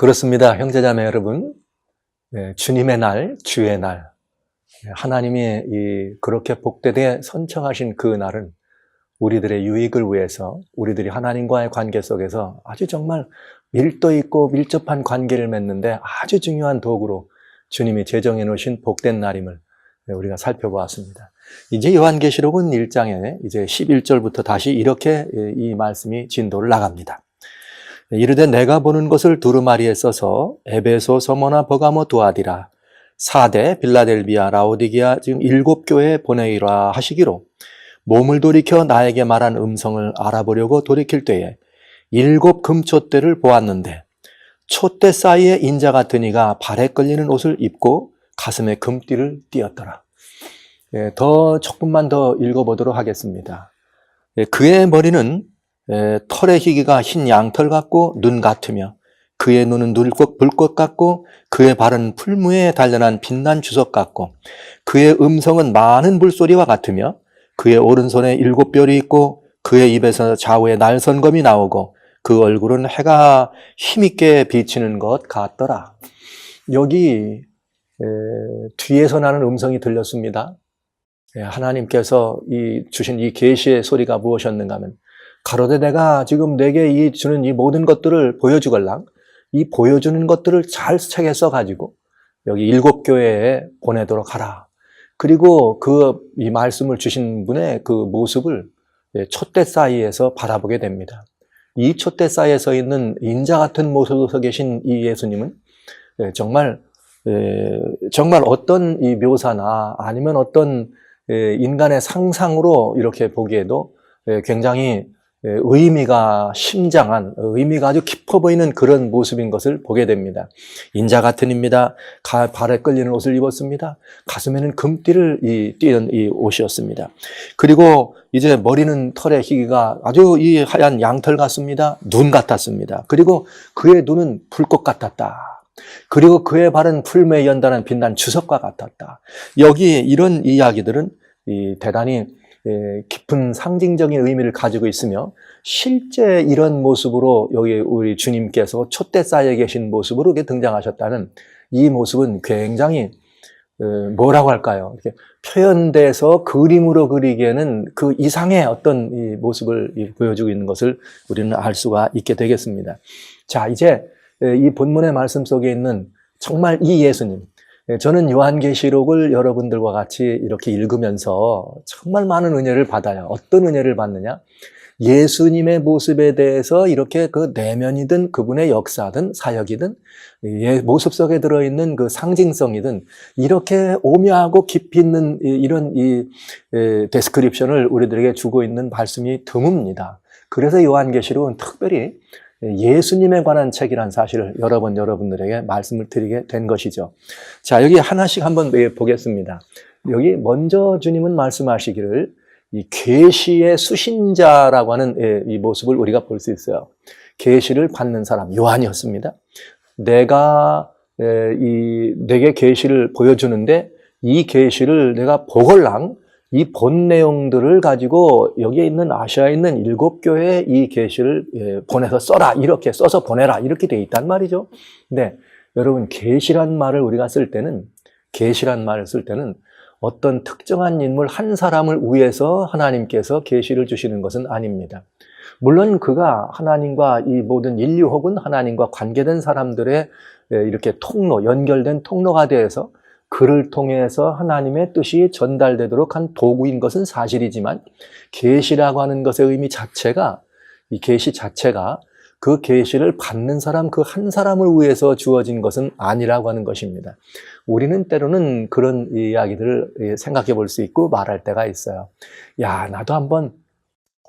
그렇습니다. 형제자매 여러분, 주님의 날, 주의 날, 하나님이 그렇게 복되게 선청하신 그 날은 우리들의 유익을 위해서 우리들이 하나님과의 관계 속에서 아주 정말 밀도 있고 밀접한 관계를 맺는데 아주 중요한 도구로 주님이 제정해 놓으신 복된 날임을 우리가 살펴보았습니다. 이제 요한계시록은 1장에 이제 11절부터 다시 이렇게 이 말씀이 진도를 나갑니다. 이르되 내가 보는 것을 두루마리에 써서 에베소, 서머나, 버가모, 두아디라, 사대, 빌라델비아, 라오디게아 지금 7교회에 보내이라 하시기로 몸을 돌이켜 나에게 말한 음성을 알아보려고 돌이킬 때에 7 금촛대를 보았는데 촛대 사이에 인자 같은 이가 발에 끌리는 옷을 입고 가슴에 금띠를 띠었더라. 더 조금만 더 읽어보도록 하겠습니다. 그의 머리는 털의 희기가 흰 양털 같고 눈 같으며 그의 눈은 불꽃 같고 그의 발은 풀무에 단련한 빛난 주석 같고 그의 음성은 많은 물소리와 같으며 그의 오른손에 7뼈리 있고 그의 입에서 좌우에 날선검이 나오고 그 얼굴은 해가 힘있게 비치는 것 같더라. 여기 뒤에서 나는 음성이 들렸습니다. 하나님께서 주신 이 계시의 소리가 무엇이었는가 하면 가로되 내가 지금 내게 주는 이 모든 것들을 보여주걸랑 이 보여주는 것들을 잘 책에 써가지고 여기 7교회에 보내도록 하라. 그리고 이 말씀을 주신 분의 그 모습을 촛대 사이에서 바라보게 됩니다. 이 촛대 사이에 서 있는 인자 같은 모습으로 서 계신 이 예수님은 정말 어떤 이 묘사나 아니면 어떤 인간의 상상으로 이렇게 보기에도 굉장히 의미가 심장한, 의미가 아주 깊어 보이는 그런 모습인 것을 보게 됩니다. 인자 같은 입니다. 발에 끌리는 옷을 입었습니다. 가슴에는 금띠를 띠는 이 옷이었습니다. 그리고 이제 머리는 털의 희기가 아주 이 하얀 양털 같습니다. 눈 같았습니다. 그리고 그의 눈은 불꽃 같았다. 그리고 그의 발은 풀매에 연단한 빛난 주석과 같았다. 여기 이런 이야기들은 대단히 깊은 상징적인 의미를 가지고 있으며 실제 이런 모습으로 여기 우리 주님께서 촛대 사이에 계신 모습으로 이렇게 등장하셨다는 이 모습은 굉장히 뭐라고 할까요? 이렇게 표현돼서 그림으로 그리기에는 그 이상의 어떤 이 모습을 보여주고 있는 것을 우리는 알 수가 있게 되겠습니다. 자, 이제 이 본문의 말씀 속에 있는 정말 이 예수님, 저는 요한계시록을 여러분들과 같이 이렇게 읽으면서 정말 많은 은혜를 받아요. 어떤 은혜를 받느냐? 예수님의 모습에 대해서 이렇게 그 내면이든 그분의 역사든 사역이든 모습 속에 들어있는 그 상징성이든 이렇게 오묘하고 깊이 있는 이런 데스크립션을 우리들에게 주고 있는 말씀이 드뭅니다. 그래서 요한계시록은 특별히 예수님에 관한 책이란 사실을 여러분들에게 말씀을 드리게 된 것이죠. 자, 여기 하나씩 한번 보겠습니다. 여기 먼저 주님은 말씀하시기를 이 계시의 수신자라고 하는 이 모습을 우리가 볼 수 있어요. 계시를 받는 사람, 요한이었습니다. 내게 계시를 보여주는데 이 계시를 내가 보걸랑 이 본 내용들을 가지고 여기에 있는 아시아에 있는 7교회에 이 계시를 보내서 써라, 이렇게 써서 보내라, 이렇게 돼 있단 말이죠. 근데 여러분, 계시란 말을 우리가 쓸 때는 어떤 특정한 인물 한 사람을 위해서 하나님께서 계시를 주시는 것은 아닙니다. 물론 그가 하나님과 이 모든 인류 혹은 하나님과 관계된 사람들의 이렇게 연결된 통로가 되어서 그를 통해서 하나님의 뜻이 전달되도록 한 도구인 것은 사실이지만 계시라고 하는 것의 의미 자체가, 이 계시 자체가 그 계시를 받는 사람 그 한 사람을 위해서 주어진 것은 아니라고 하는 것입니다. 우리는 때로는 그런 이야기들을 생각해 볼 수 있고 말할 때가 있어요. 야, 나도 한번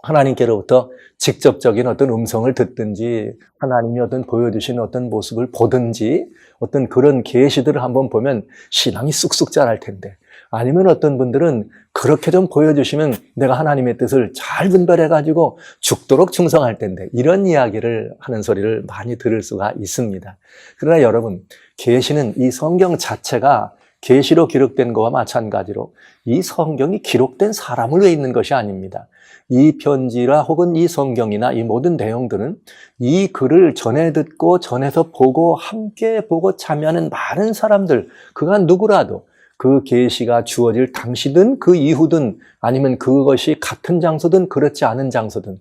하나님께로부터 직접적인 어떤 음성을 듣든지 하나님이 어떤 보여주신 어떤 모습을 보든지 어떤 그런 계시들을 한번 보면 신앙이 쑥쑥 자랄 텐데, 아니면 어떤 분들은 그렇게 좀 보여주시면 내가 하나님의 뜻을 잘 분별해가지고 죽도록 충성할 텐데, 이런 이야기를 하는 소리를 많이 들을 수가 있습니다. 그러나 여러분, 계시는 이 성경 자체가 계시로 기록된 것과 마찬가지로 이 성경이 기록된 사람을 위해 있는 것이 아닙니다. 이 편지라 혹은 이 성경이나 이 모든 내용들은 이 글을 전해 듣고 전해서 보고 함께 보고 참여하는 많은 사람들, 그가 누구라도 그 계시가 주어질 당시든 그 이후든 아니면 그것이 같은 장소든 그렇지 않은 장소든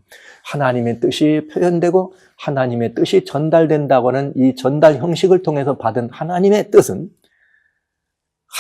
하나님의 뜻이 표현되고 하나님의 뜻이 전달된다고 하는 이 전달 형식을 통해서 받은 하나님의 뜻은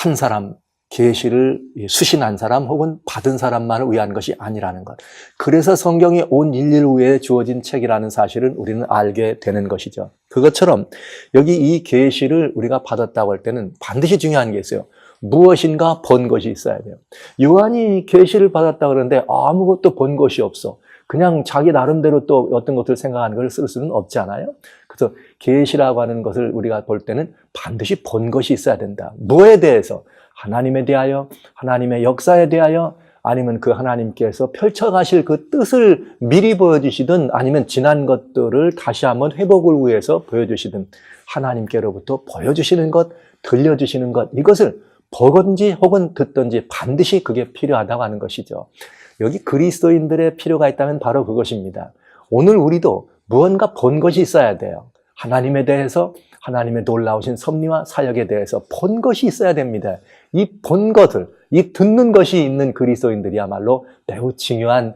한 사람, 계시를 수신한 사람 혹은 받은 사람만을 위한 것이 아니라는 것. 그래서 성경이 온 인류 위에 주어진 책이라는 사실은 우리는 알게 되는 것이죠. 그것처럼 여기 이 계시를 우리가 받았다고 할 때는 반드시 중요한 게 있어요. 무엇인가 본 것이 있어야 돼요. 요한이 계시를 받았다 그러는데 아무것도 본 것이 없어. 그냥 자기 나름대로 또 어떤 것을 생각하는 걸 쓸 수는 없잖아요. 그래서 계시라고 하는 것을 우리가 볼 때는 반드시 본 것이 있어야 된다. 뭐에 대해서? 하나님에 대하여, 하나님의 역사에 대하여, 아니면 그 하나님께서 펼쳐가실 그 뜻을 미리 보여주시든 아니면 지난 것들을 다시 한번 회복을 위해서 보여주시든 하나님께로부터 보여주시는 것, 들려주시는 것, 이것을 보건지 혹은 듣든지 반드시 그게 필요하다고 하는 것이죠. 여기 그리스도인들의 필요가 있다면 바로 그것입니다. 오늘 우리도 무언가 본 것이 있어야 돼요. 하나님에 대해서, 하나님의 놀라우신 섭리와 사역에 대해서 본 것이 있어야 됩니다. 이 본 것을, 이 듣는 것이 있는 그리스도인들이야말로 매우 중요한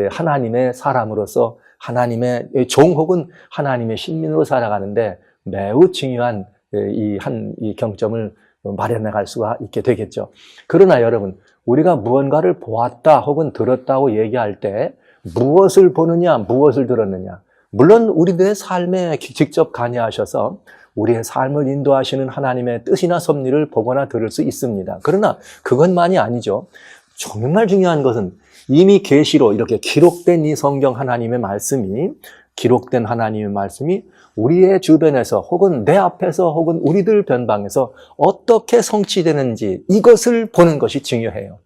하나님의 사람으로서 하나님의 종 혹은 하나님의 신민으로 살아가는데 매우 중요한 이 경점을 마련해 갈 수가 있게 되겠죠. 그러나 여러분, 우리가 무언가를 보았다 혹은 들었다고 얘기할 때 무엇을 보느냐, 무엇을 들었느냐. 물론 우리들의 삶에 직접 관여하셔서 우리의 삶을 인도하시는 하나님의 뜻이나 섭리를 보거나 들을 수 있습니다. 그러나 그것만이 아니죠. 정말 중요한 것은 이미 계시로 이렇게 기록된 이 성경 하나님의 말씀이 기록된 하나님의 말씀이 우리의 주변에서 혹은 내 앞에서 혹은 우리들 변방에서 어떻게 성취되는지 이것을 보는 것이 중요해요.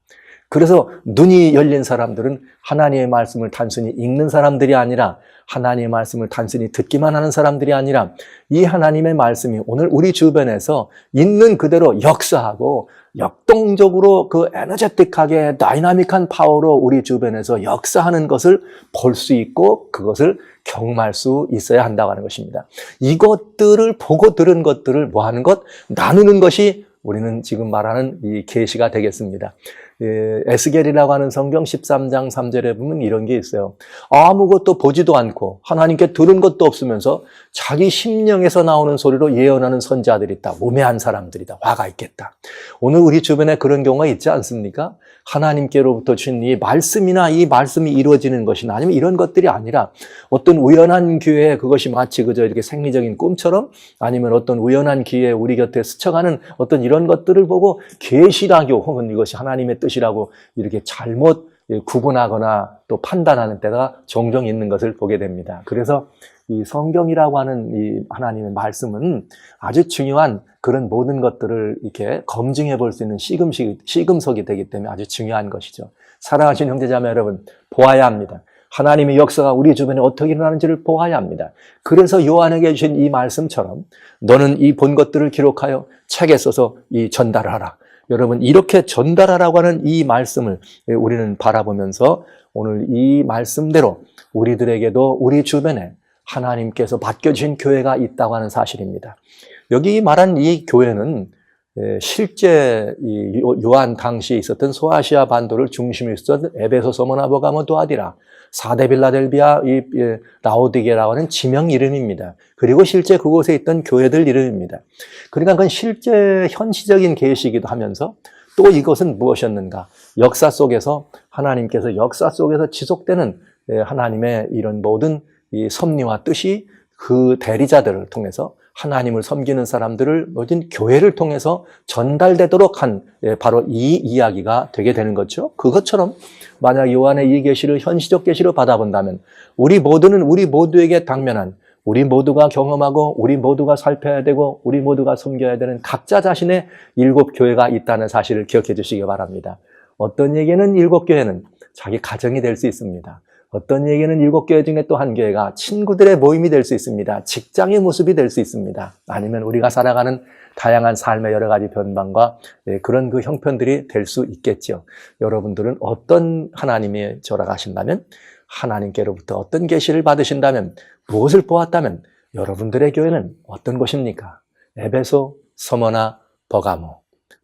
그래서 눈이 열린 사람들은 하나님의 말씀을 단순히 읽는 사람들이 아니라 하나님의 말씀을 단순히 듣기만 하는 사람들이 아니라 이 하나님의 말씀이 오늘 우리 주변에서 있는 그대로 역사하고 역동적으로 그 에너제틱하게 다이나믹한 파워로 우리 주변에서 역사하는 것을 볼 수 있고 그것을 경험할 수 있어야 한다고 하는 것입니다. 이것들을 보고 들은 것들을 뭐 하는 것? 나누는 것이 우리는 지금 말하는 이 계시가 되겠습니다. 에스겔이라고 하는 성경 13장 3절에 보면 이런 게 있어요. 아무것도 보지도 않고 하나님께 들은 것도 없으면서 자기 심령에서 나오는 소리로 예언하는 선지자들이 있다. 우매한 사람들이다. 화가 있겠다. 오늘 우리 주변에 그런 경우가 있지 않습니까? 하나님께로부터 주신 이 말씀이나 이 말씀이 이루어지는 것이나 아니면 이런 것들이 아니라 어떤 우연한 기회에 그것이 마치 그저 이렇게 생리적인 꿈처럼 아니면 어떤 우연한 기회에 우리 곁에 스쳐가는 어떤 이런 것들을 보고 계시라고 혹은 이것이 하나님의 뜻이라고 이렇게 잘못 구분하거나 또 판단하는 때가 종종 있는 것을 보게 됩니다. 그래서 이 성경이라고 하는 이 하나님의 말씀은 아주 중요한 그런 모든 것들을 이렇게 검증해 볼 수 있는 시금석이 되기 때문에 아주 중요한 것이죠. 사랑하시는 형제자매 여러분, 보아야 합니다. 하나님의 역사가 우리 주변에 어떻게 일어나는지를 보아야 합니다. 그래서 요한에게 주신 이 말씀처럼 너는 이 본 것들을 기록하여 책에 써서 이 전달을 하라. 여러분, 이렇게 전달하라고 하는 이 말씀을 우리는 바라보면서 오늘 이 말씀대로 우리들에게도 우리 주변에 하나님께서 맡겨주신 교회가 있다고 하는 사실입니다. 여기 말한 이 교회는 실제 요한 당시에 있었던 소아시아 반도를 중심으로 있었던 에베소, 소모나, 버가모, 도아디라, 사대 빌라델비아, 라오디게라고 하는 지명 이름입니다. 그리고 실제 그곳에 있던 교회들 이름입니다. 그러니까 그건 실제 현시적인 계시이기도 하면서 또 이것은 무엇이었는가? 역사 속에서 하나님께서 역사 속에서 지속되는 하나님의 이런 모든 이 섭리와 뜻이 그 대리자들을 통해서 하나님을 섬기는 사람들을 모든 교회를 통해서 전달되도록 한 바로 이 이야기가 되게 되는 거죠. 그것처럼 만약 요한의 이 계시를 현시적 계시로 받아본다면 우리 모두는 우리 모두에게 당면한 우리 모두가 경험하고 우리 모두가 살펴야 되고 우리 모두가 섬겨야 되는 각자 자신의 7교회가 있다는 사실을 기억해 주시기 바랍니다. 어떤 얘기는 7교회는 자기 가정이 될 수 있습니다. 어떤 얘기는 7교회 중에 또 한 교회가 친구들의 모임이 될 수 있습니다. 직장의 모습이 될 수 있습니다. 아니면 우리가 살아가는 다양한 삶의 여러 가지 변방과 그런 그 형편들이 될 수 있겠죠. 여러분들은 어떤 하나님이 절하가신다면, 하나님께로부터 어떤 계시를 받으신다면, 무엇을 보았다면 여러분들의 교회는 어떤 곳입니까? 에베소, 서머나, 버가모,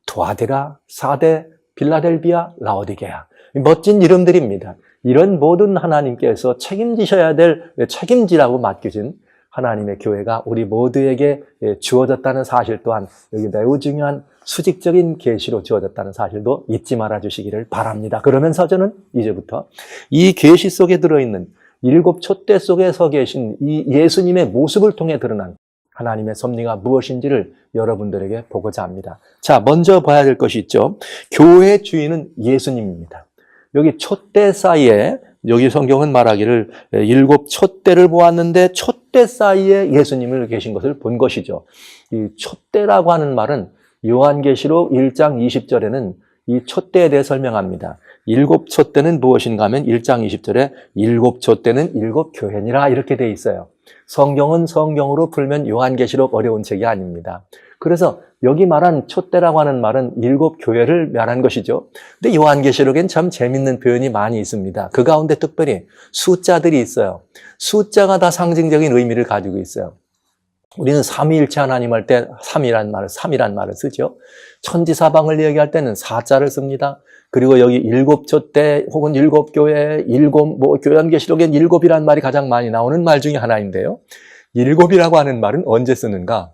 두아디라, 사데, 빌라델비아, 라오디게아. 멋진 이름들입니다. 이런 모든 하나님께서 책임지셔야 될 책임지라고 맡겨진 하나님의 교회가 우리 모두에게 주어졌다는 사실 또한 여기 매우 중요한 수직적인 계시로 주어졌다는 사실도 잊지 말아 주시기를 바랍니다. 그러면서 저는 이제부터 이 계시 속에 들어있는 7 촛대 속에 서 계신 이 예수님의 모습을 통해 드러난 하나님의 섭리가 무엇인지를 여러분들에게 보고자 합니다. 자, 먼저 봐야 될 것이 있죠. 교회의 주인은 예수님입니다. 여기 촛대 사이에, 여기 성경은 말하기를 7 촛대를 보았는데 촛대 사이에 예수님을 계신 것을 본 것이죠. 이 촛대라고 하는 말은 요한계시록 1장 20절에는 이 촛대에 대해 설명합니다. 7 촛대는 무엇인가 하면 1장 20절에 7 촛대는 7 교회니라 이렇게 되어 있어요. 성경은 성경으로 풀면 요한계시록 어려운 책이 아닙니다. 그래서 여기 말한 촛대라고 하는 말은 7 교회를 말한 것이죠. 근데 요한계시록엔 참 재밌는 표현이 많이 있습니다. 그 가운데 특별히 숫자들이 있어요. 숫자가 다 상징적인 의미를 가지고 있어요. 우리는 삼위일체 하나님 할 때 3이란 말을 쓰죠. 천지사방을 얘기할 때는 4자를 씁니다. 그리고 여기 7 촛대 혹은 7 교회, 요한계시록엔 7이란 말이 가장 많이 나오는 말 중에 하나인데요. 7이라고 하는 말은 언제 쓰는가?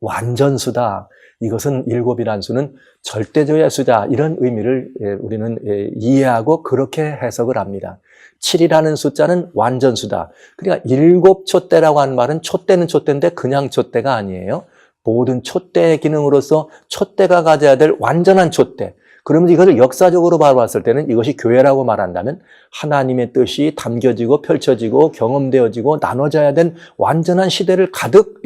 완전수다. 이것은 7이란 수는 절대적의 수다. 이런 의미를 우리는 이해하고 그렇게 해석을 합니다. 7이라는 숫자는 완전수다. 그러니까 7 촛대라고 하는 말은 촛대는 촛대인데 그냥 촛대가 아니에요. 모든 촛대의 기능으로서 촛대가 가져야 될 완전한 촛대. 그러면 이것을 역사적으로 바라봤을 때는 이것이 교회라고 말한다면 하나님의 뜻이 담겨지고 펼쳐지고 경험되어지고 나눠져야 된 완전한 시대를 가득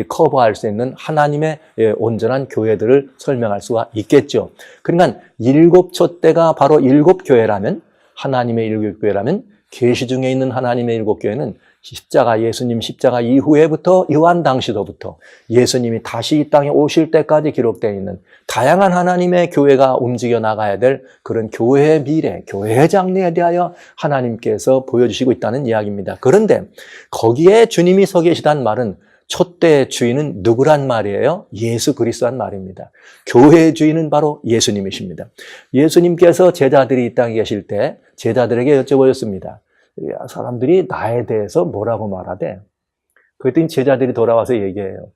커버할 수 있는 하나님의 온전한 교회들을 설명할 수가 있겠죠. 그러니까 7 촛대가 바로 7 교회라면, 하나님의 7 교회라면 계시 중에 있는 하나님의 7 교회는 예수님 십자가 이후에부터 요한 당시로부터 예수님이 다시 이 땅에 오실 때까지 기록되어 있는 다양한 하나님의 교회가 움직여 나가야 될 그런 교회의 미래, 교회의 장래에 대하여 하나님께서 보여주시고 있다는 이야기입니다. 그런데 거기에 주님이 서 계시다는 말은 촛대의 주인은 누구란 말이에요? 예수 그리스도란 말입니다. 교회의 주인은 바로 예수님이십니다. 예수님께서 제자들이 이 땅에 계실 때 제자들에게 여쭤보셨습니다. 사람들이 나에 대해서 뭐라고 말하대? 그랬더니 제자들이 돌아와서 얘기해요.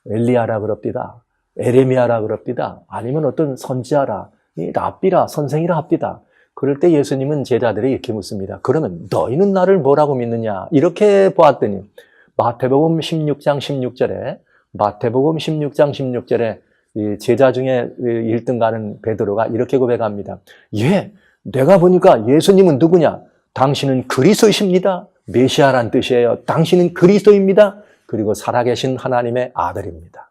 엘리야라 그럽디다. 에레미야라 그럽디다. 아니면 어떤 선지자라, 랍비라, 선생이라 합디다. 그럴 때 예수님은 제자들이 이렇게 묻습니다. 그러면 너희는 나를 뭐라고 믿느냐? 이렇게 보았더니 마태복음 16장 16절에 이 제자 중에 1등 가는 베드로가 이렇게 고백합니다. 예, 내가 보니까 예수님은 누구냐? 당신은 그리스도이십니다. 메시아란 뜻이에요. 당신은 그리스도입니다. 그리고 살아계신 하나님의 아들입니다.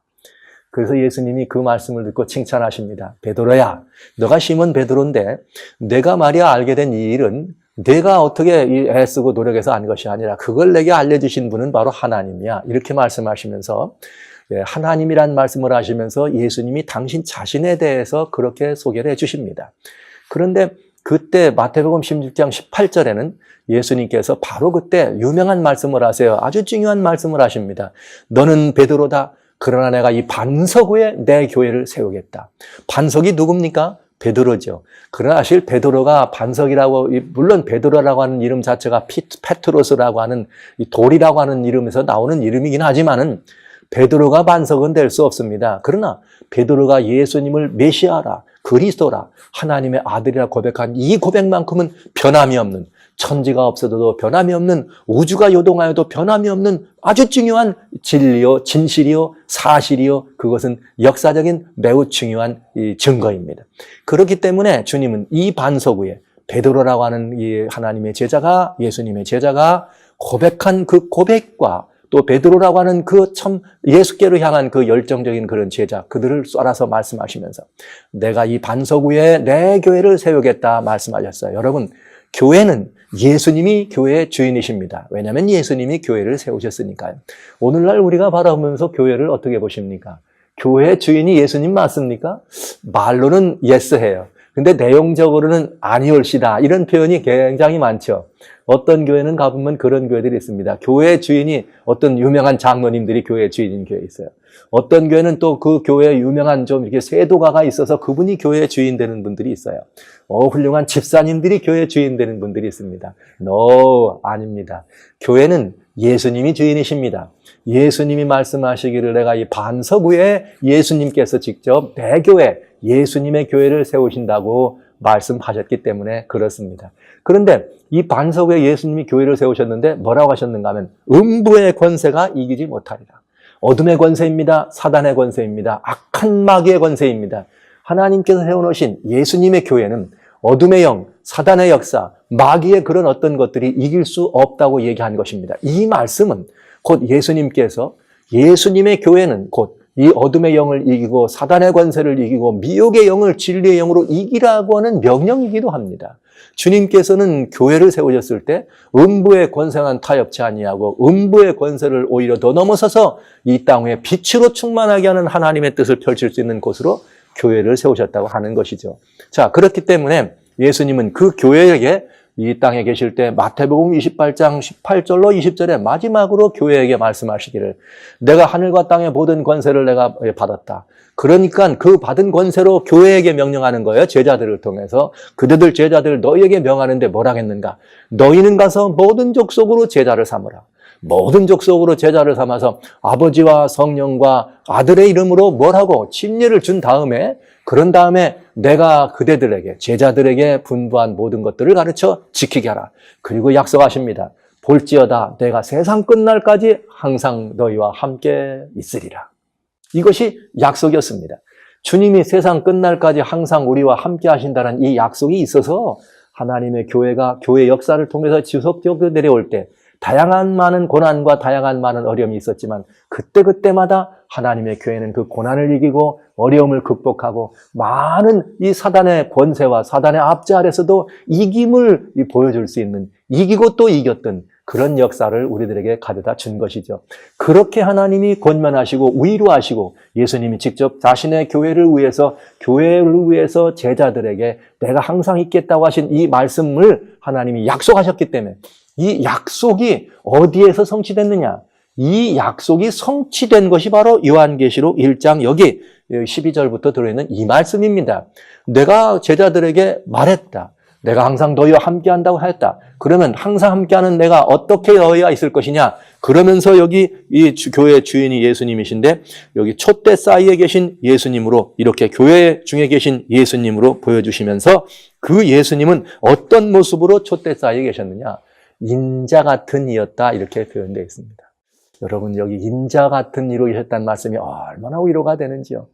그래서 예수님이 그 말씀을 듣고 칭찬하십니다. 베드로야, 너가 시몬 베드로인데 내가 말이야 알게 된 이 일은 내가 어떻게 애쓰고 노력해서 한 것이 아니라 그걸 내게 알려주신 분은 바로 하나님이야. 이렇게 말씀하시면서 하나님이란 말씀을 하시면서 예수님이 당신 자신에 대해서 그렇게 소개를 해주십니다. 그런데 그때 마태복음 16장 18절에는 예수님께서 바로 그때 유명한 말씀을 하세요. 아주 중요한 말씀을 하십니다. 너는 베드로다. 그러나 내가 이 반석 위에 내 교회를 세우겠다. 반석이 누굽니까? 베드로죠. 그러나 사실 베드로가 반석이라고, 물론 베드로라고 하는 이름 자체가 페트로스라고 하는 이 돌이라고 하는 이름에서 나오는 이름이긴 하지만은 베드로가 반석은 될 수 없습니다. 그러나 베드로가 예수님을 메시아라, 그리스도라, 하나님의 아들이라 고백한 이 고백만큼은 변함이 없는, 천지가 없어도 변함이 없는, 우주가 요동하여도 변함이 없는 아주 중요한 진리요, 진실이요, 사실이요, 그것은 역사적인 매우 중요한 이 증거입니다. 그렇기 때문에 주님은 이 반석 위에 베드로라고 하는 이 하나님의 제자가, 예수님의 제자가 고백한 그 고백과 또 베드로라고 하는 그 참 예수께로 향한 그 열정적인 그런 제자, 그들을 쏴라서 말씀하시면서 내가 이 반석 위에 내 교회를 세우겠다 말씀하셨어요. 여러분, 교회는 예수님이 교회의 주인이십니다. 왜냐하면 예수님이 교회를 세우셨으니까요. 오늘날 우리가 바라보면서 교회를 어떻게 보십니까? 교회의 주인이 예수님 맞습니까? 말로는 예스해요. 근데 내용적으로는 아니올시다. 이런 표현이 굉장히 많죠. 어떤 교회는 가보면 그런 교회들이 있습니다. 교회의 주인이 어떤 유명한 장로님들이 교회의 주인인 교회 있어요. 어떤 교회는 또 그 교회에 유명한 좀 이렇게 세도가가 있어서 그분이 교회의 주인 되는 분들이 있어요. 훌륭한 집사님들이 교회의 주인 되는 분들이 있습니다. 아닙니다. 교회는 예수님이 주인이십니다. 예수님이 말씀하시기를 내가 이 반석 위에 예수님께서 직접 내 교회, 예수님의 교회를 세우신다고 말씀하셨기 때문에 그렇습니다. 그런데 이 반석 위에 예수님이 교회를 세우셨는데 뭐라고 하셨는가 하면 음부의 권세가 이기지 못하리라. 어둠의 권세입니다. 사단의 권세입니다. 악한 마귀의 권세입니다. 하나님께서 세워놓으신 예수님의 교회는 어둠의 영, 사단의 역사, 마귀의 그런 어떤 것들이 이길 수 없다고 얘기한 것입니다. 이 말씀은 곧 예수님께서 예수님의 교회는 곧 이 어둠의 영을 이기고 사단의 권세를 이기고 미혹의 영을 진리의 영으로 이기라고 하는 명령이기도 합니다. 주님께서는 교회를 세우셨을 때 음부의 권세는 타협치 아니하고 음부의 권세를 오히려 더 넘어서서 이 땅에 빛으로 충만하게 하는 하나님의 뜻을 펼칠 수 있는 곳으로 교회를 세우셨다고 하는 것이죠. 자, 그렇기 때문에 예수님은 그 교회에게 이 땅에 계실 때 마태복음 28장 18절로 20절에 마지막으로 교회에게 말씀하시기를 내가 하늘과 땅의 모든 권세를 내가 받았다. 그러니까 그 받은 권세로 교회에게 명령하는 거예요. 제자들을 통해서. 그대들 제자들 너희에게 명하는데 뭐라 했는가? 너희는 가서 모든 족속으로 제자를 삼으라. 모든 족속으로 제자를 삼아서 아버지와 성령과 아들의 이름으로 뭐라고? 침례를 준 다음에 그런 다음에 내가 그대들에게 제자들에게 분부한 모든 것들을 가르쳐 지키게 하라. 그리고 약속하십니다. 볼지어다 내가 세상 끝날까지 항상 너희와 함께 있으리라. 이것이 약속이었습니다. 주님이 세상 끝날까지 항상 우리와 함께 하신다는 이 약속이 있어서 하나님의 교회가 교회 역사를 통해서 지속적으로 내려올 때 다양한 많은 고난과 다양한 많은 어려움이 있었지만 그때마다 하나님의 교회는 그 고난을 이기고 어려움을 극복하고 많은 이 사단의 권세와 사단의 압제 아래서도 이김을 보여줄 수 있는 이기고 또 이겼던 그런 역사를 우리들에게 가져다 준 것이죠. 그렇게 하나님이 권면하시고 위로하시고 예수님이 직접 자신의 교회를 위해서 제자들에게 내가 항상 있겠다고 하신 이 말씀을 하나님이 약속하셨기 때문에 이 약속이 어디에서 성취됐느냐? 이 약속이 성취된 것이 바로 요한계시록 1장 여기 12절부터 들어있는 이 말씀입니다. 내가 제자들에게 말했다. 내가 항상 너희와 함께한다고 하였다. 그러면 항상 함께하는 내가 어떻게 너희와 있을 것이냐? 그러면서 여기 이 교회의 주인이 예수님이신데 여기 촛대 사이에 계신 예수님으로 이렇게 교회 중에 계신 예수님으로 보여주시면서 그 예수님은 어떤 모습으로 촛대 사이에 계셨느냐? 인자 같은 이였다 이렇게 표현되어 있습니다. 여러분 여기 인자 같은 이로 계셨다는 말씀이 얼마나 위로가 되는지요.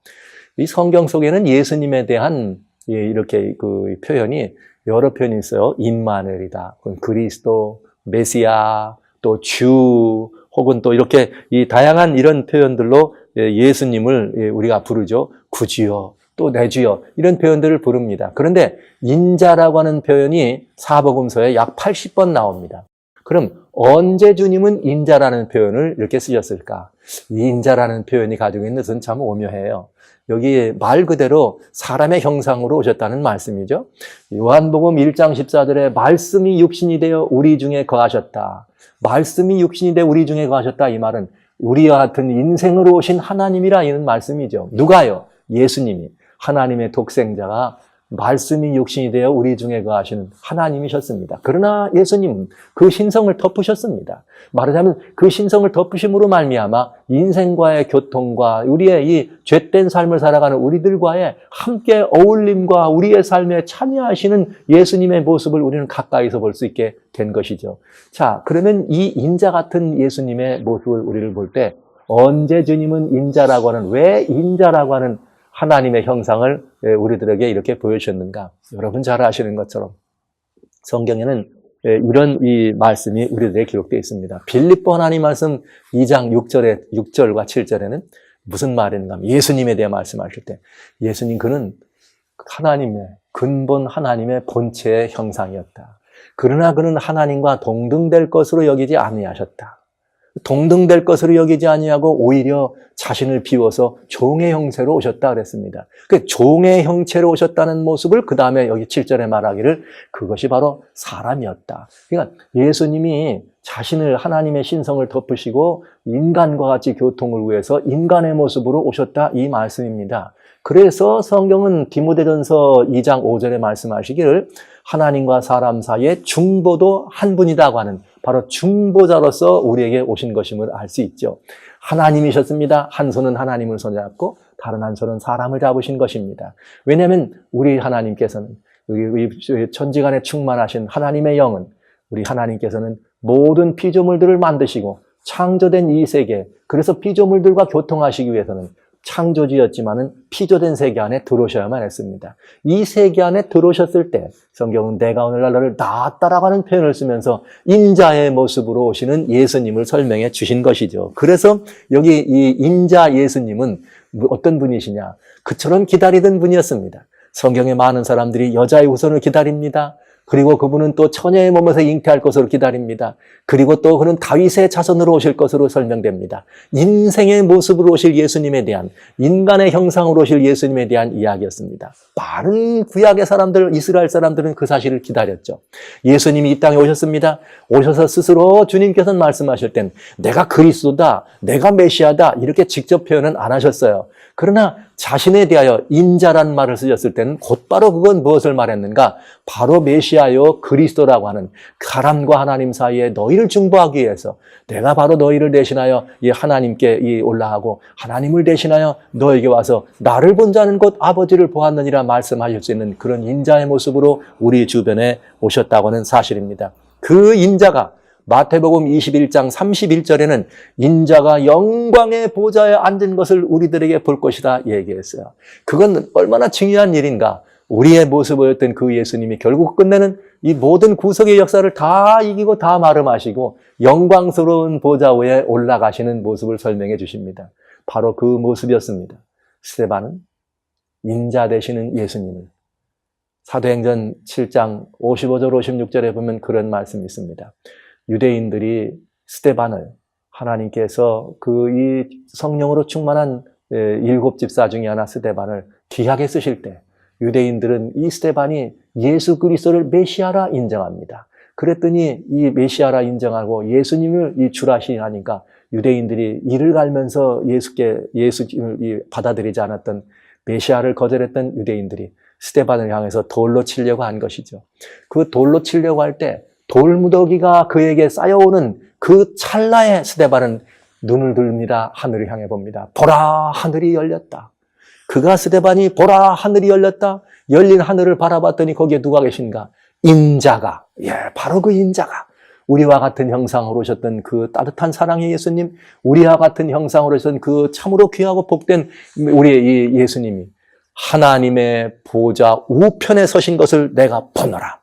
이 성경 속에는 예수님에 대한 이렇게 그 표현이 여러 표현이 있어요. 임마누엘이다, 그리스도, 메시아, 또 주, 혹은 또 이렇게 이 다양한 이런 표현들로 예수님을 우리가 부르죠. 구주여, 또 내 주여 이런 표현들을 부릅니다. 그런데 인자라고 하는 표현이 사복음서에 약 80번 나옵니다. 그럼 언제 주님은 인자라는 표현을 이렇게 쓰셨을까? 이 인자라는 표현이 가지고 있는 것은 참 오묘해요. 여기 말 그대로 사람의 형상으로 오셨다는 말씀이죠. 요한복음 1장 14절에 말씀이 육신이 되어 우리 중에 거하셨다. 말씀이 육신이 되어 우리 중에 거하셨다. 이 말은 우리와 같은 인생으로 오신 하나님이라 이런 말씀이죠. 누가요? 예수님이. 하나님의 독생자가 말씀이 육신이 되어 우리 중에 거하시는 하나님이셨습니다. 그러나 예수님은 그 신성을 덮으셨습니다. 말하자면 그 신성을 덮으심으로 말미암아 인생과의 교통과 우리의 이 죄된 삶을 살아가는 우리들과의 함께 어울림과 우리의 삶에 참여하시는 예수님의 모습을 우리는 가까이서 볼 수 있게 된 것이죠. 자, 그러면 이 인자 같은 예수님의 모습을 우리를 볼 때 언제 주님은 인자라고 하는, 왜 인자라고 하는 하나님의 형상을 우리들에게 이렇게 보여주셨는가? 여러분 잘 아시는 것처럼 성경에는 이런 이 말씀이 우리들에게 기록되어 있습니다. 빌립보 하나님 말씀 2장 6절과 7절에는 무슨 말인가? 예수님에 대해 말씀하실 때 예수님 그는 하나님의 근본 하나님의 본체의 형상이었다. 그러나 그는 하나님과 동등될 것으로 여기지 아니하셨다. 동등될 것으로 여기지 아니하고 오히려 자신을 비워서 종의 형체로 오셨다 그랬습니다. 그 종의 형체로 오셨다는 모습을 그 다음에 여기 7절에 말하기를 그것이 바로 사람이었다. 그러니까 예수님이 자신을 하나님의 신성을 덮으시고 인간과 같이 교통을 위해서 인간의 모습으로 오셨다 이 말씀입니다. 그래서 성경은 디모데전서 2장 5절에 말씀하시기를 하나님과 사람 사이에 중보도 한 분이라고 하는 바로 중보자로서 우리에게 오신 것임을 알 수 있죠. 하나님이셨습니다. 한 손은 하나님을 손잡고 다른 한 손은 사람을 잡으신 것입니다. 왜냐하면 우리 하나님께서는 우리 천지간에 충만하신 하나님의 영은 우리 하나님께서는 모든 피조물들을 만드시고 창조된 이 세계, 그래서 피조물들과 교통하시기 위해서는 창조주였지만은 피조된 세계 안에 들어오셔야만 했습니다. 이 세계 안에 들어오셨을 때 성경은 내가 오늘날 너를 낳았다라고 하는 표현을 쓰면서 인자의 모습으로 오시는 예수님을 설명해 주신 것이죠. 그래서 여기 이 인자 예수님은 어떤 분이시냐? 그처럼 기다리던 분이었습니다. 성경에 많은 사람들이 여자의 후손을 기다립니다. 그리고 그분은 또 처녀의 몸에서 잉태할 것으로 기다립니다. 그리고 또 그는 다윗의 자손으로 오실 것으로 설명됩니다. 인생의 모습으로 오실 예수님에 대한, 인간의 형상으로 오실 예수님에 대한 이야기였습니다. 많은 구약의 사람들, 이스라엘 사람들은 그 사실을 기다렸죠. 예수님이 이 땅에 오셨습니다. 오셔서 스스로 주님께서는 말씀하실 땐 내가 그리스도다, 내가 메시아다 이렇게 직접 표현은 안 하셨어요. 그러나 자신에 대하여 인자란 말을 쓰셨을 때는 곧바로 그건 무엇을 말했는가? 바로 메시아요 그리스도라고 하는 사람과 하나님 사이에 너희를 중보하기 위해서 내가 바로 너희를 대신하여 이 하나님께 올라가고 하나님을 대신하여 너에게 와서 나를 본 자는 곧 아버지를 보았느니라 말씀하실 수 있는 그런 인자의 모습으로 우리 주변에 오셨다고 하는 사실입니다. 그 인자가 마태복음 21장 31절에는 인자가 영광의 보좌에 앉은 것을 우리들에게 볼 것이다 얘기했어요. 그건 얼마나 중요한 일인가. 우리의 모습이었던 그 예수님이 결국 끝내는 이 모든 구속의 역사를 다 이기고 다 마름하시고 영광스러운 보좌 위에 올라가시는 모습을 설명해 주십니다. 바로 그 모습이었습니다. 스데반은 인자 되시는 예수님을 사도행전 7장 55절 56절에 보면 그런 말씀이 있습니다. 유대인들이 스데반을 하나님께서 이 성령으로 충만한 7 집사 중에 하나 스데반을 귀하게 쓰실 때 유대인들은 이 스데반이 예수 그리스도를 메시아라 인정합니다. 그랬더니 이 메시아라 인정하고 예수님을 이 주라시하니까 하니까 유대인들이 이를 갈면서 예수님을 받아들이지 않았던 메시아를 거절했던 유대인들이 스데반을 향해서 돌로 치려고 한 것이죠. 그 돌로 치려고 할 때 돌무더기가 그에게 쌓여오는 그 찰나에 스데반은 눈을 들립니다. 하늘을 향해 봅니다. 보라, 하늘이 열렸다. 그가 스데반이 보라, 하늘이 열렸다. 열린 하늘을 바라봤더니 거기에 누가 계신가? 인자가, 바로 그 인자가 우리와 같은 형상으로 오셨던 그 따뜻한 사랑의 예수님, 우리와 같은 형상으로 오셨던 그 참으로 귀하고 복된 우리의 이 예수님이 하나님의 보좌 우편에 서신 것을 내가 보노라.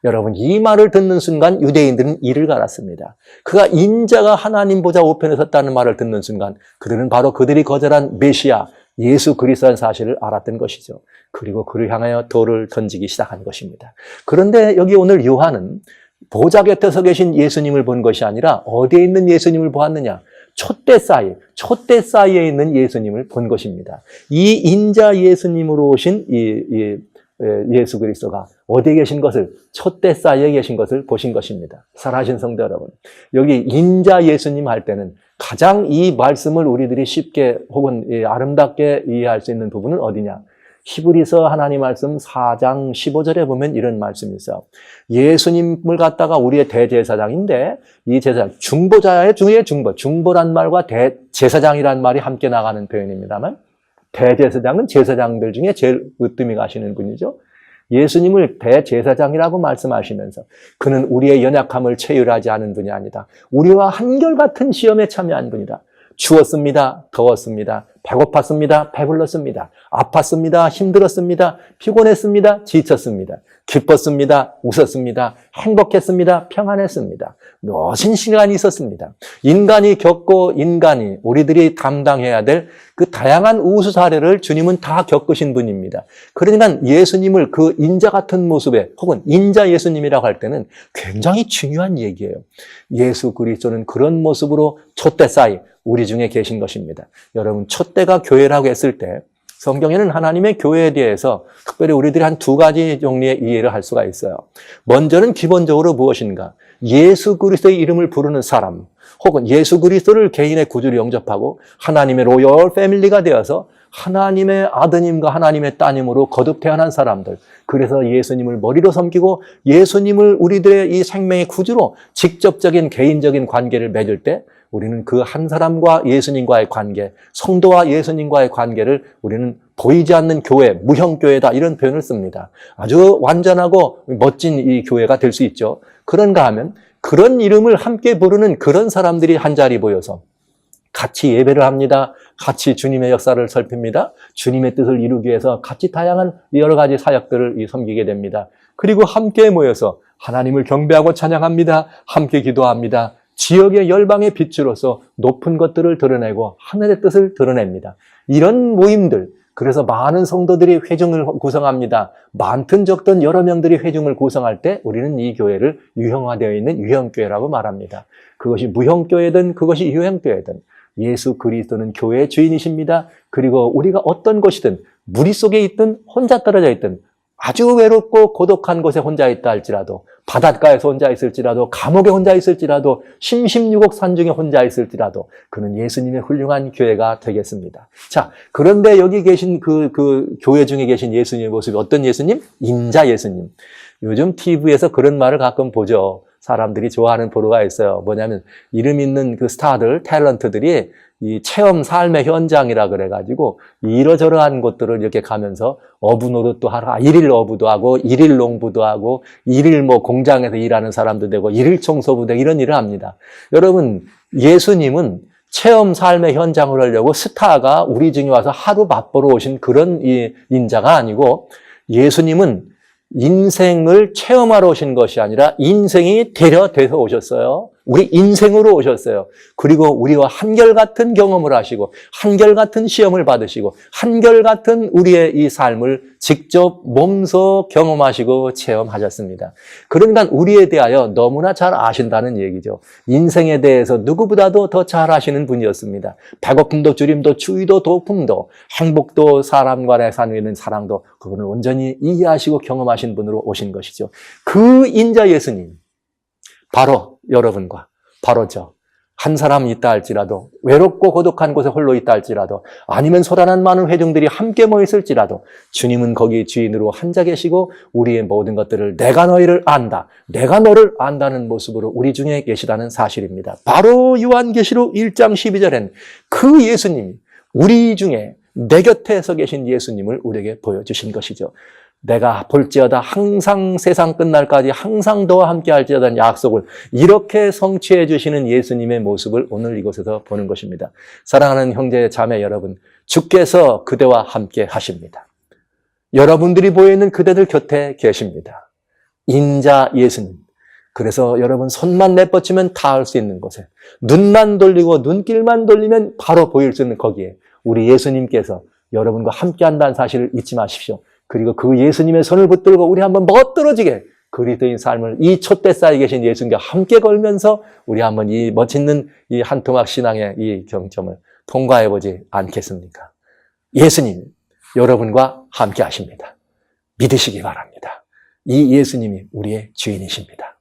여러분, 이 말을 듣는 순간 유대인들은 이를 갈았습니다. 그가 인자가 하나님 보좌 우편에 섰다는 말을 듣는 순간 그들은 바로 그들이 거절한 메시아 예수 그리스도라는 사실을 알았던 것이죠. 그리고 그를 향하여 돌을 던지기 시작한 것입니다. 그런데 여기 오늘 요한은 보좌 곁에 서 계신 예수님을 본 것이 아니라 어디에 있는 예수님을 보았느냐? 촛대 사이에 있는 예수님을 본 것입니다. 이 인자 예수님으로 오신 예수 그리스도가 어디에 계신 것을, 촛대 사이에 계신 것을 보신 것입니다. 사랑하신 성도 여러분, 여기 인자 예수님 할 때는 가장 이 말씀을 우리들이 쉽게 혹은 아름답게 이해할 수 있는 부분은 어디냐? 히브리서 하나님 말씀 4장 15절에 보면 이런 말씀이 있어요. 예수님을 갖다가 우리의 대제사장인데 이 제사장, 중보자의 중에 중보란 말과 대제사장이란 말이 함께 나가는 표현입니다만 대제사장은 제사장들 중에 제일 으뜸이 가시는 분이죠. 예수님을 대제사장이라고 말씀하시면서 그는 우리의 연약함을 체휼하지 않은 분이 아니다. 우리와 한결같은 시험에 참여한 분이다. 추웠습니다. 더웠습니다. 배고팠습니다. 배불렀습니다. 아팠습니다. 힘들었습니다. 피곤했습니다. 지쳤습니다. 기뻤습니다. 웃었습니다. 행복했습니다. 평안했습니다. 무슨 시간이 있었습니다. 인간이 겪고 우리들이 담당해야 될 그 다양한 우수 사례를 주님은 다 겪으신 분입니다. 그러니까 예수님을 그 인자 같은 모습에 혹은 인자 예수님이라고 할 때는 굉장히 중요한 얘기예요. 예수 그리스도는 그런 모습으로 촛대 사이 우리 중에 계신 것입니다. 여러분, 촛대가 교회라고 했을 때 성경에는 하나님의 교회에 대해서 특별히 우리들이 한 두 가지 종류의 이해를 할 수가 있어요. 먼저는 기본적으로 무엇인가? 예수 그리스도의 이름을 부르는 사람, 혹은 예수 그리스도를 개인의 구주로 영접하고 하나님의 로열 패밀리가 되어서 하나님의 아드님과 하나님의 따님으로 거듭 태어난 사람들, 그래서 예수님을 머리로 섬기고 예수님을 우리들의 이 생명의 구주로 직접적인 개인적인 관계를 맺을 때 우리는 그 한 사람과 예수님과의 관계, 성도와 예수님과의 관계를 우리는 보이지 않는 교회, 무형교회다 이런 표현을 씁니다. 아주 완전하고 멋진 이 교회가 될 수 있죠. 그런가 하면 그런 이름을 함께 부르는 그런 사람들이 한자리 모여서 같이 예배를 합니다. 같이 주님의 역사를 살핍니다. 주님의 뜻을 이루기 위해서 같이 다양한 여러 가지 사역들을 섬기게 됩니다. 그리고 함께 모여서 하나님을 경배하고 찬양합니다. 함께 기도합니다. 지역의 열방의 빛으로서 높은 것들을 드러내고 하늘의 뜻을 드러냅니다. 이런 모임들, 그래서 많은 성도들이 회중을 구성합니다. 많든 적든 여러 명들이 회중을 구성할 때 우리는 이 교회를 유형화되어 있는 유형교회라고 말합니다. 그것이 무형교회든 그것이 유형교회든 예수 그리스도는 교회의 주인이십니다. 그리고 우리가 어떤 곳이든 무리 속에 있든 혼자 떨어져 있든 아주 외롭고 고독한 곳에 혼자 있다 할지라도, 바닷가에서 혼자 있을지라도, 감옥에 혼자 있을지라도, 심심유곡 산중에 혼자 있을지라도 그는 예수님의 훌륭한 교회가 되겠습니다. 자, 그런데 여기 계신 그 교회 중에 계신 예수님의 모습이 어떤 예수님? 인자 예수님. 요즘 TV에서 그런 말을 가끔 보죠. 사람들이 좋아하는 보도가 있어요. 뭐냐면 이름 있는 그 스타들, 탤런트들이 이 체험 삶의 현장이라 그래가지고 이러저러한 곳들을 이렇게 가면서 어부 노릇도 하라, 일일 어부도 하고 일일 농부도 하고 일일 뭐 공장에서 일하는 사람도 되고 일일 청소부 되고 이런 일을 합니다. 여러분, 예수님은 체험 삶의 현장을 하려고 스타가 우리 중에 와서 하루 맛보러 오신 그런 인자가 아니고, 예수님은 인생을 체험하러 오신 것이 아니라 인생이 데려돼서 오셨어요. 우리 인생으로 오셨어요. 그리고 우리와 한결같은 경험을 하시고 한결같은 시험을 받으시고 한결같은 우리의 이 삶을 직접 몸소 경험하시고 체험하셨습니다. 그러니까 우리에 대하여 너무나 잘 아신다는 얘기죠. 인생에 대해서 누구보다도 더 잘 아시는 분이었습니다. 배고픔도 주림도 추위도 도품도 행복도 사람 간의 사는 사랑도 그분을 온전히 이해하시고 경험하신 분으로 오신 것이죠. 그 인자 예수님, 바로 여러분과 바로 저 한 사람 있다 할지라도, 외롭고 고독한 곳에 홀로 있다 할지라도, 아니면 소란한 많은 회중들이 함께 모여 있을지라도 주님은 거기 주인으로 앉아 계시고 우리의 모든 것들을 내가 너희를 안다, 내가 너를 안다는 모습으로 우리 중에 계시다는 사실입니다. 바로 요한계시록 1장 12절엔 그 예수님이 우리 중에 내 곁에 서 계신 예수님을 우리에게 보여주신 것이죠. 내가 볼지어다 항상 세상 끝날까지 항상 너와 함께 할지어다는 약속을 이렇게 성취해 주시는 예수님의 모습을 오늘 이곳에서 보는 것입니다. 사랑하는 형제 자매 여러분, 주께서 그대와 함께 하십니다. 여러분들이 보이는 그대들 곁에 계십니다. 인자 예수님. 그래서 여러분 손만 내뻗치면 닿을 수 있는 곳에, 눈만 돌리고 눈길만 돌리면 바로 보일 수 있는 거기에 우리 예수님께서 여러분과 함께 한다는 사실을 잊지 마십시오. 그리고 그 예수님의 손을 붙들고 우리 한번 멋들어지게 그리스도인 삶을 이 촛대 쌓에 계신 예수님과 함께 걸면서 우리 한번 이 멋있는 이 한토막 신앙의 이 경점을 통과해보지 않겠습니까? 예수님, 여러분과 함께 하십니다. 믿으시기 바랍니다. 이 예수님이 우리의 주인이십니다.